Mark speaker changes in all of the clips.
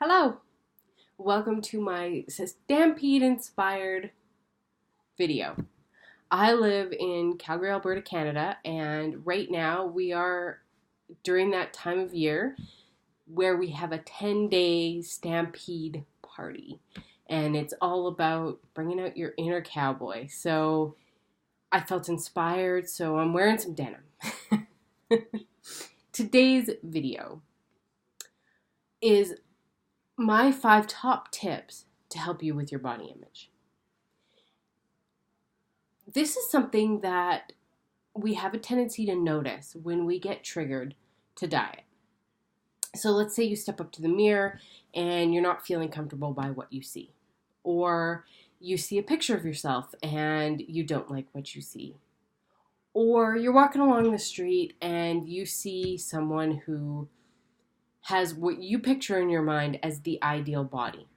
Speaker 1: Hello! Welcome to my Stampede-inspired video. I live in Calgary, Alberta, Canada, and right now we are during that time of year where we have a 10-day Stampede party. And it's all about bringing out your inner cowboy. So I felt inspired, so I'm wearing some denim. Today's video is my 5 top tips to help you with your body image. This is something that we have a tendency to notice when we get triggered to diet. So let's say you step up to the mirror and you're not feeling comfortable by what you see. Or you see a picture of yourself and you don't like what you see. Or you're walking along the street and you see someone who has what you picture in your mind as the ideal body.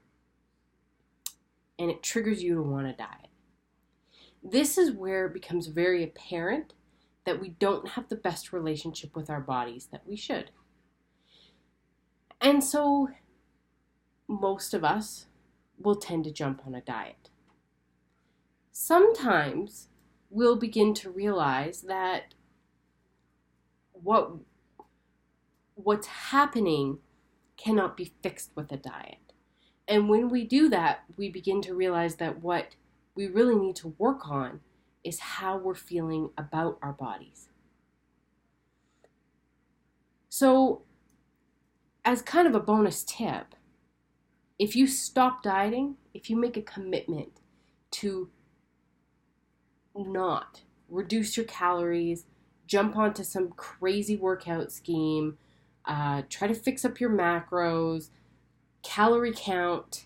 Speaker 1: And it triggers you to want to diet. This is where it becomes very apparent that we don't have the best relationship with our bodies that we should. And so most of us will tend to jump on a diet. Sometimes we'll begin to realize that what's happening cannot be fixed with a diet. And when we do that, we begin to realize that what we really need to work on is how we're feeling about our bodies. So, as kind of a bonus tip, if you stop dieting, if you make a commitment to not reduce your calories, jump onto some crazy workout scheme, try to fix up your macros, calorie count,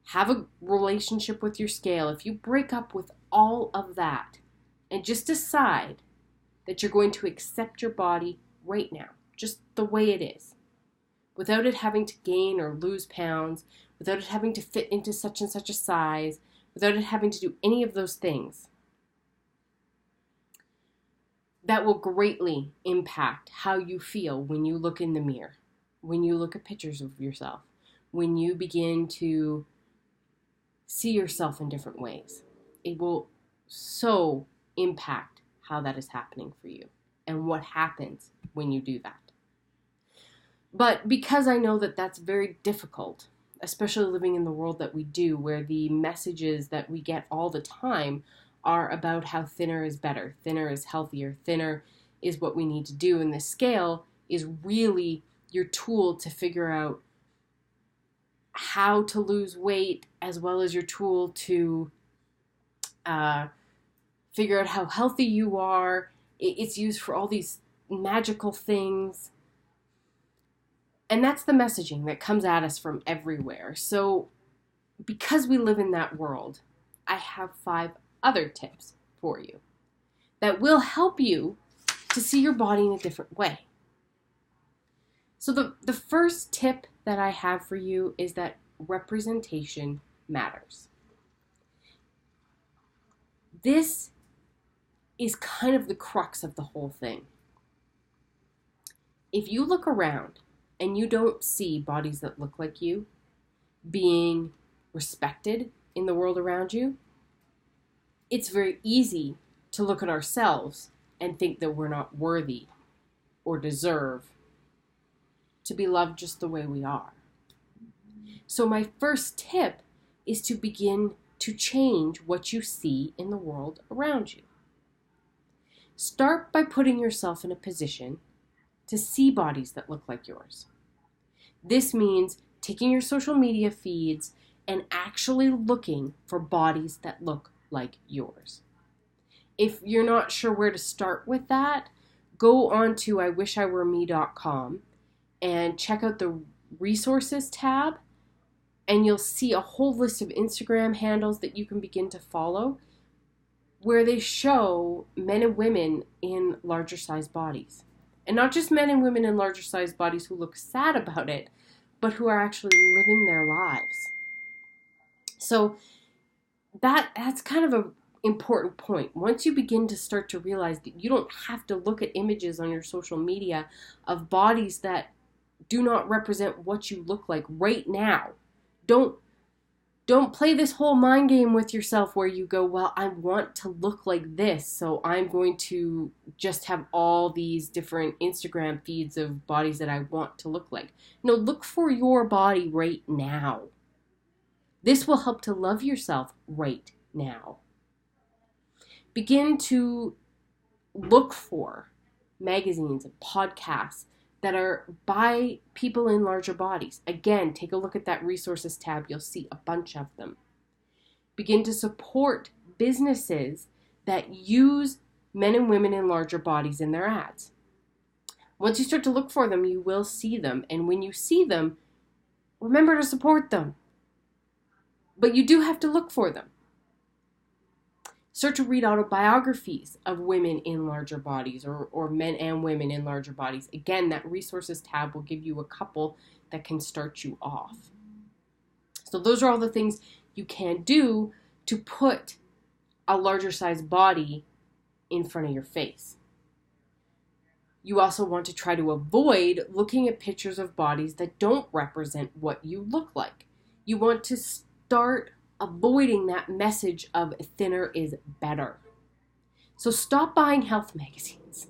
Speaker 1: have a relationship with your scale. If you break up with all of that and just decide that you're going to accept your body right now, just the way it is, without it having to gain or lose pounds, without it having to fit into such and such a size, without it having to do any of those things, that will greatly impact how you feel when you look in the mirror, when you look at pictures of yourself, when you begin to see yourself in different ways. It will so impact how that is happening for you and what happens when you do that. But because I know that that's very difficult, especially living in the world that we do, where the messages that we get all the time are about how thinner is better, thinner is healthier, thinner is what we need to do. And the scale is really your tool to figure out how to lose weight, as well as your tool to figure out how healthy you are. It's used for all these magical things. And that's the messaging that comes at us from everywhere. So because we live in that world, I have 5 other tips for you that will help you to see your body in a different way. So the first tip that I have for you is that representation matters. This is kind of the crux of the whole thing. If you look around and you don't see bodies that look like you being respected in the world around you, it's very easy to look at ourselves and think that we're not worthy or deserve to be loved just the way we are. So my first tip is to begin to change what you see in the world around you. Start by putting yourself in a position to see bodies that look like yours. This means taking your social media feeds and actually looking for bodies that look like yours. If you're not sure where to start with that, go on to iwishiwereme.com and check out the resources tab, and you'll see a whole list of Instagram handles that you can begin to follow where they show men and women in larger sized bodies. And not just men and women in larger sized bodies who look sad about it, but who are actually living their lives. So that's kind of an important point. Once you begin to start to realize that you don't have to look at images on your social media of bodies that do not represent what you look like right now. Don't play this whole mind game with yourself where you go, well, I want to look like this, so I'm going to just have all these different Instagram feeds of bodies that I want to look like. No, look for your body right now. This will help to love yourself right now. Begin to look for magazines and podcasts that are by people in larger bodies. Again, take a look at that resources tab. You'll see a bunch of them. Begin to support businesses that use men and women in larger bodies in their ads. Once you start to look for them, you will see them. And when you see them, remember to support them. But you do have to look for them. Start to read autobiographies of women in larger bodies or men and women in larger bodies. Again, that resources tab will give you a couple that can start you off. So those are all the things you can do to put a larger size body in front of your face. You also want to try to avoid looking at pictures of bodies that don't represent what you look like. You want to start avoiding that message of thinner is better. So stop buying health magazines.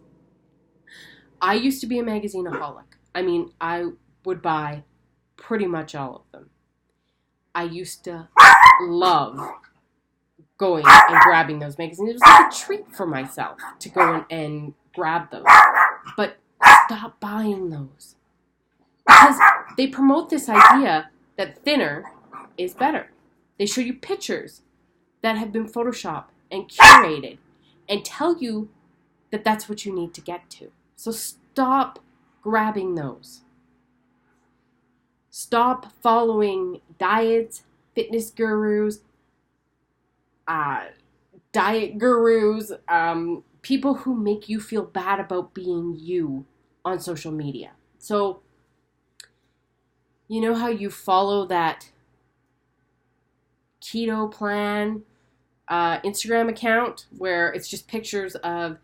Speaker 1: I used to be a magazineaholic. I mean, I would buy pretty much all of them. I used to love going and grabbing those magazines. It was like a treat for myself to go and grab those. But stop buying those. Because they promote this idea that thinner is better. They show you pictures that have been photoshopped and curated and tell you that that's what you need to get to. So stop grabbing those. Stop following diets, fitness gurus, diet gurus, people who make you feel bad about being you on social media. So, you know how you follow that keto plan Instagram account where it's just pictures of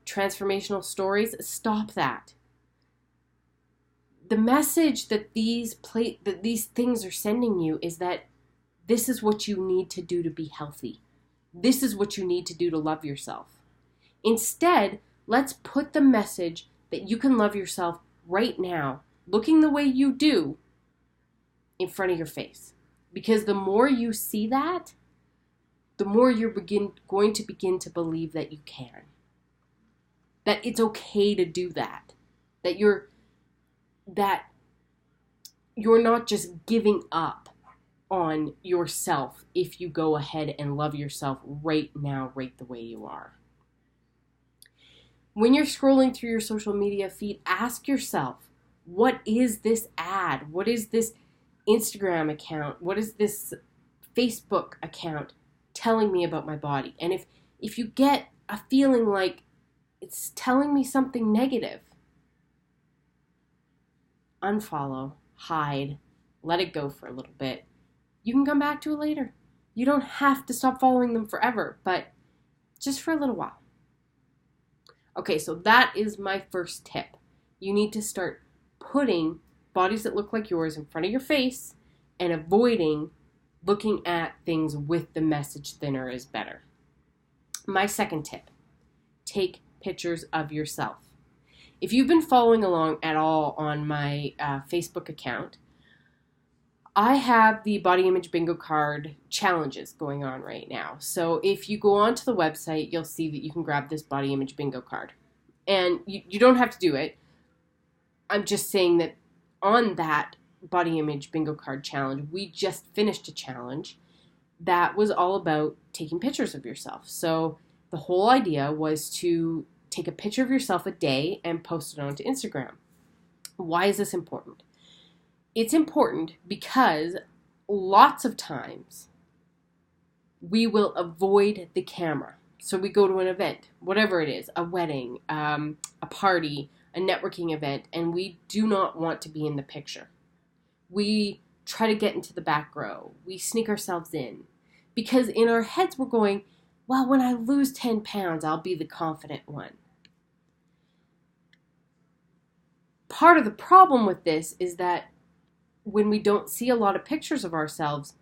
Speaker 1: transformational stories? Stop that. The message that these things are sending you is that this is what you need to do to be healthy. This is what you need to do to love yourself. Instead, let's put the message that you can love yourself right now, looking the way you do, in front of your face. Because the more you see that, the more you're going to begin to believe that you can. That it's okay to do that. That you're not just giving up on yourself if you go ahead and love yourself right now, right the way you are. When you're scrolling through your social media feed, ask yourself, what is this ad? What is this Instagram account? What is this Facebook account telling me about my body? And if you get a feeling like it's telling me something negative, unfollow, hide, let it go for a little bit. You can come back to it later. You don't have to stop following them forever, but just for a little while. Okay, so that is my first tip. You need to start putting bodies that look like yours in front of your face and avoiding looking at things with the message thinner is better. My second tip, take pictures of yourself. If you've been following along at all on my Facebook account, I have the body image bingo card challenges going on right now. So if you go onto the website, you'll see that you can grab this body image bingo card. And you don't have to do it. I'm just saying that on that body image bingo card challenge, we just finished a challenge that was all about taking pictures of yourself. So the whole idea was to take a picture of yourself a day and post it onto Instagram. Why is this important? It's important because lots of times we will avoid the camera. So we go to an event, whatever it is, a wedding, a party, a networking event, and we do not want to be in the picture. We try to get into the back row. We sneak ourselves in. Because in our heads we're going, well, when I lose 10 pounds, I'll be the confident one. part of the problem with this is that when we don't see a lot of pictures of ourselves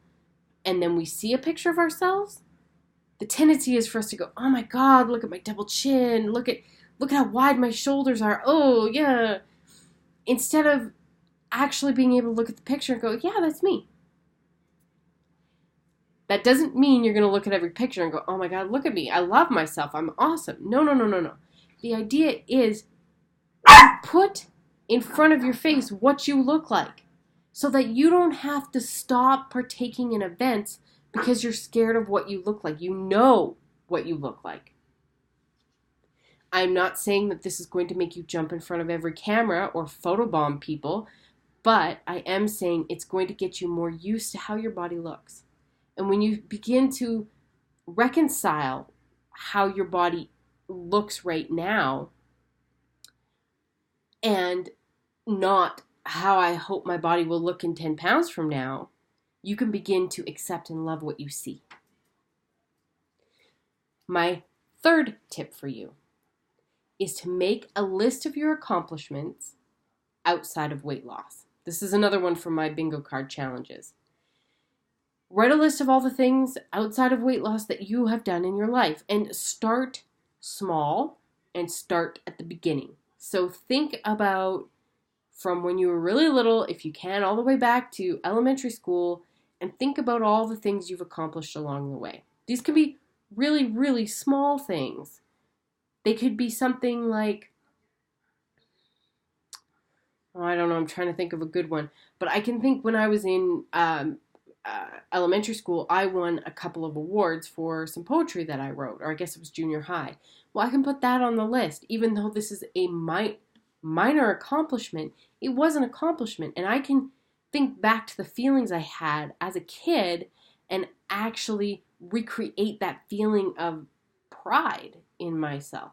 Speaker 1: and then we see a picture of ourselves, the tendency is for us to go, oh my God, look at my double chin. Look at how wide my shoulders are. Oh, yeah. Instead of actually being able to look at the picture and go, yeah, that's me. That doesn't mean you're going to look at every picture and go, oh my God, look at me. I love myself. I'm awesome. No. The idea is put in front of your face what you look like so that you don't have to stop partaking in events because you're scared of what you look like. You know what you look like. I'm not saying that this is going to make you jump in front of every camera or photobomb people, but I am saying it's going to get you more used to how your body looks. And when you begin to reconcile how your body looks right now and not how I hope my body will look in 10 pounds from now, you can begin to accept and love what you see. My third tip for you is to make a list of your accomplishments outside of weight loss. This is another one from my bingo card challenges. Write a list of all the things outside of weight loss that you have done in your life and start small and start at the beginning. So think about from when you were really little, if you can, all the way back to elementary school, and think about all the things you've accomplished along the way. These can be really, really small things. They could be something like, I don't know, I'm trying to think of a good one, but I can think when I was in elementary school, I won a couple of awards for some poetry that I wrote, or I guess it was junior high. Well, I can put that on the list, even though this is a minor accomplishment. It was an accomplishment, and I can think back to the feelings I had as a kid and actually recreate that feeling of pride in myself.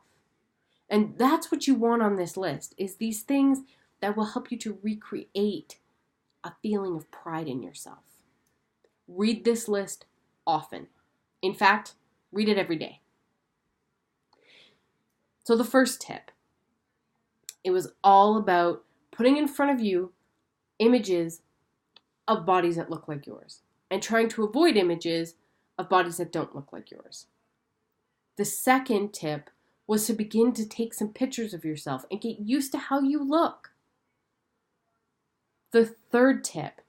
Speaker 1: And that's what you want on this list, is these things that will help you to recreate a feeling of pride in yourself. Read this list often. In fact, read it every day. So the first tip, it was all about putting in front of you images of bodies that look like yours and trying to avoid images of bodies that don't look like yours. The second tip was to begin to take some pictures of yourself and get used to how you look. The third tip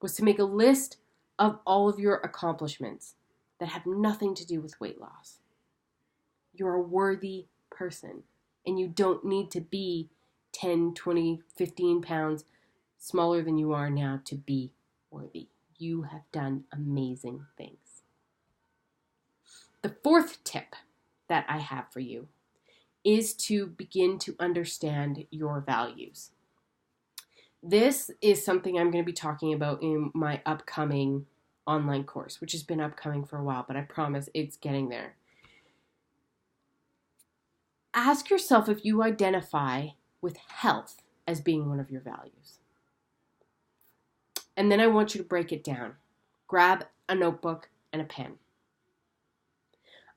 Speaker 1: was to make a list of all of your accomplishments that have nothing to do with weight loss. You're a worthy person, and you don't need to be 10, 20, 15 pounds smaller than you are now to be worthy. You have done amazing things. The fourth tip that I have for you is to begin to understand your values. This is something I'm going to be talking about in my upcoming online course, which has been upcoming for a while, but I promise it's getting there. Ask yourself if you identify with health as being one of your values. And then I want you to break it down. Grab a notebook and a pen.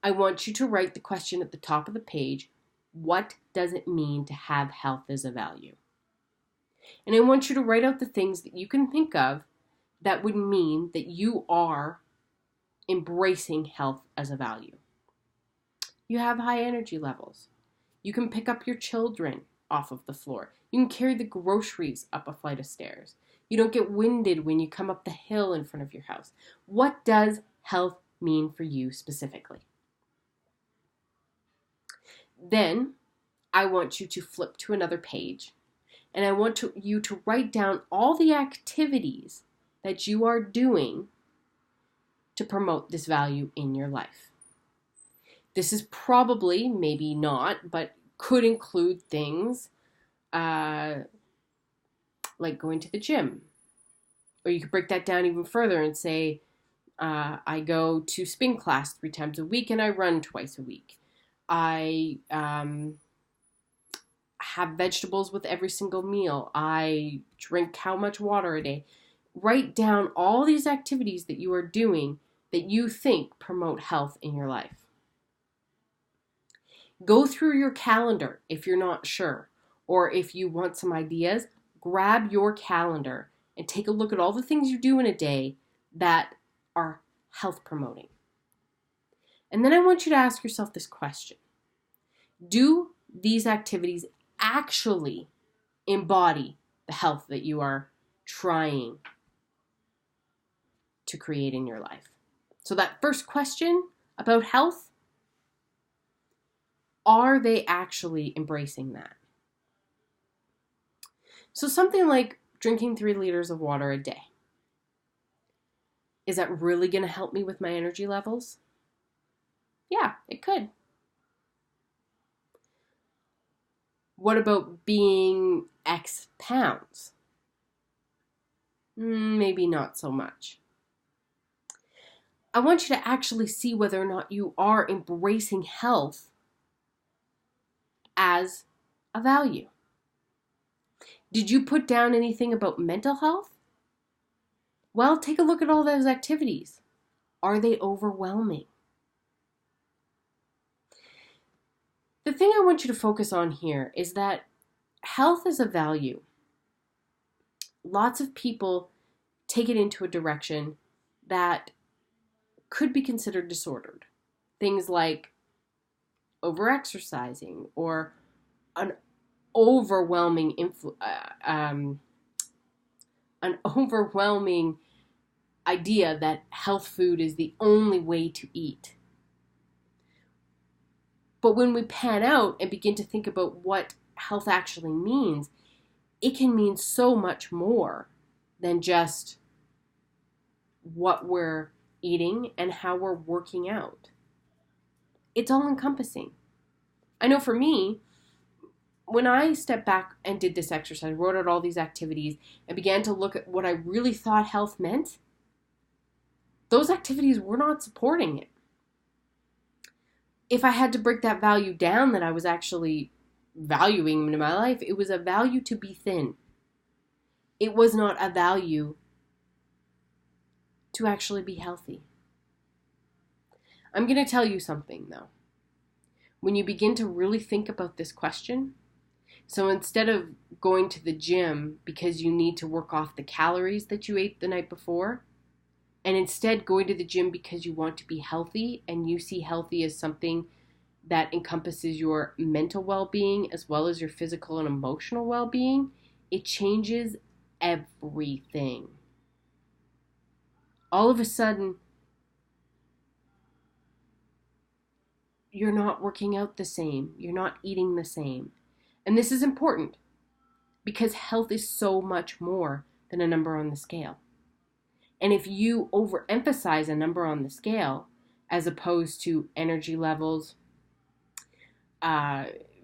Speaker 1: I want you to write the question at the top of the page, what does it mean to have health as a value? And I want you to write out the things that you can think of that would mean that you are embracing health as a value. You have high energy levels. You can pick up your children off of the floor. You can carry the groceries up a flight of stairs. You don't get winded when you come up the hill in front of your house. What does health mean for you specifically? Then I want you to flip to another page, and I want you to write down all the activities that you are doing to promote this value in your life. This is probably, maybe not, but could include things like going to the gym. Or you could break that down even further and say, I go to spin class 3 times a week and I run twice a week. I have vegetables with every single meal. I drink how much water a day. Write down all these activities that you are doing that you think promote health in your life. Go through your calendar if you're not sure, or if you want some ideas, grab your calendar and take a look at all the things you do in a day that are health promoting. And then I want you to ask yourself this question. Do these activities actually embody the health that you are trying to create in your life? So that first question about health, are they actually embracing that? So something like drinking 3 liters of water a day. Is that really going to help me with my energy levels? Yeah, it could. What about being X pounds? Maybe not so much. I want you to actually see whether or not you are embracing health as a value. Did you put down anything about mental health? Well, take a look at all those activities. Are they overwhelming? The thing I want you to focus on here is that health is a value. Lots of people take it into a direction that could be considered disordered. Things like overexercising or an overwhelming an overwhelming idea that health food is the only way to eat. But when we pan out and begin to think about what health actually means, it can mean so much more than just what we're eating and how we're working out. It's all encompassing. I know for me, when I stepped back and did this exercise, wrote out all these activities, and began to look at what I really thought health meant, those activities were not supporting it. If I had to break that value down that I was actually valuing in my life, it was a value to be thin. It was not a value to actually be healthy. I'm going to tell you something though. When you begin to really think about this question, so instead of going to the gym because you need to work off the calories that you ate the night before, and instead going to the gym because you want to be healthy and you see healthy as something that encompasses your mental well-being as well as your physical and emotional well-being, it changes everything. All of a sudden, you're not working out the same. You're not eating the same. And this is important because health is so much more than a number on the scale. And if you overemphasize a number on the scale, as opposed to energy levels,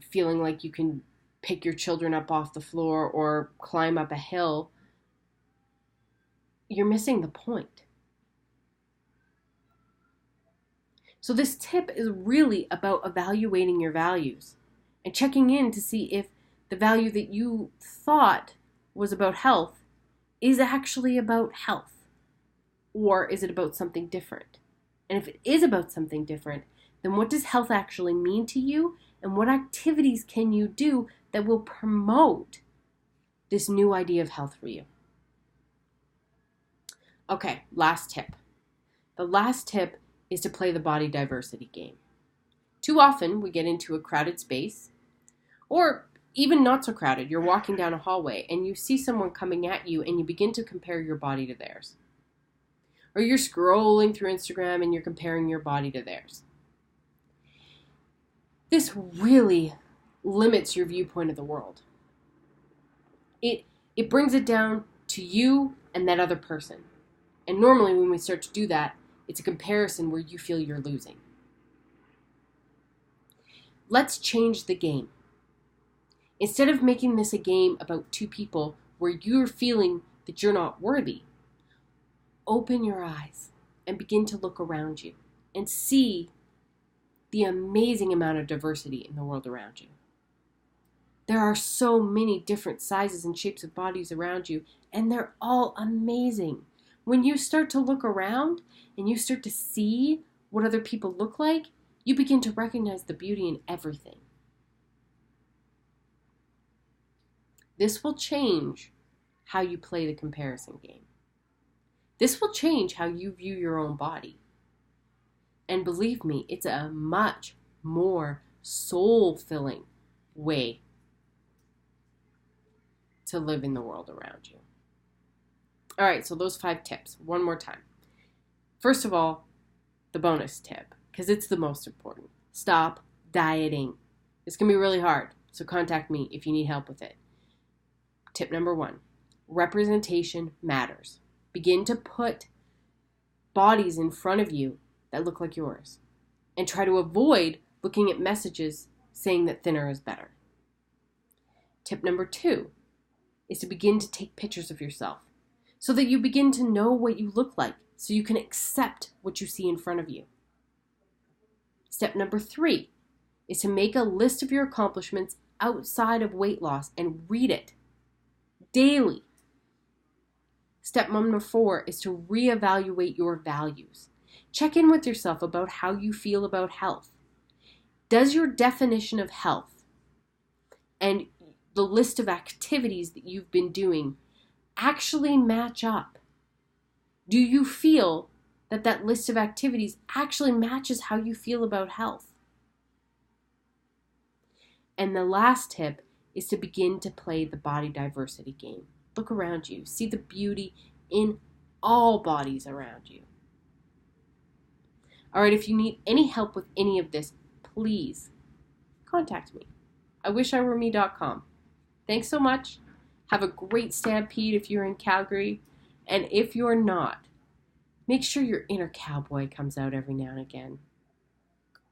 Speaker 1: feeling like you can pick your children up off the floor or climb up a hill, you're missing the point. So this tip is really about evaluating your values and checking in to see if the value that you thought was about health is actually about health. Or is it about something different? And if it is about something different, then what does health actually mean to you? And what activities can you do that will promote this new idea of health for you? Okay, last tip. The last tip is to play the body diversity game. Too often we get into a crowded space, or even not so crowded. You're walking down a hallway and you see someone coming at you and you begin to compare your body to theirs. Or you're scrolling through Instagram and you're comparing your body to theirs. This really limits your viewpoint of the world. It brings it down to you and that other person. And normally when we start to do that, it's a comparison where you feel you're losing. Let's change the game. Instead of making this a game about two people where you're feeling that you're not worthy, open your eyes and begin to look around you and see the amazing amount of diversity in the world around you. There are so many different sizes and shapes of bodies around you, and they're all amazing. When you start to look around and you start to see what other people look like, you begin to recognize the beauty in everything. This will change how you play the comparison game. This will change how you view your own body. And believe me, it's a much more soul-filling way to live in the world around you. All right, so those 5 tips, one more time. First of all, the bonus tip, because it's the most important. Stop dieting. It's going to be really hard, so contact me if you need help with it. Tip number 1, representation matters. Begin to put bodies in front of you that look like yours, and try to avoid looking at messages saying that thinner is better. Tip number 2 is to begin to take pictures of yourself so that you begin to know what you look like, so you can accept what you see in front of you. Step number 3 is to make a list of your accomplishments outside of weight loss and read it daily. Step number 4 is to reevaluate your values. Check in with yourself about how you feel about health. Does your definition of health and the list of activities that you've been doing actually match up? Do you feel that that list of activities actually matches how you feel about health? And the last tip is to begin to play the body diversity game. Look around you. See the beauty in all bodies around you. All right, if you need any help with any of this, please contact me. IwishIWereMe.com. Thanks so much. Have a great Stampede if you're in Calgary. And if you're not, make sure your inner cowboy comes out every now and again.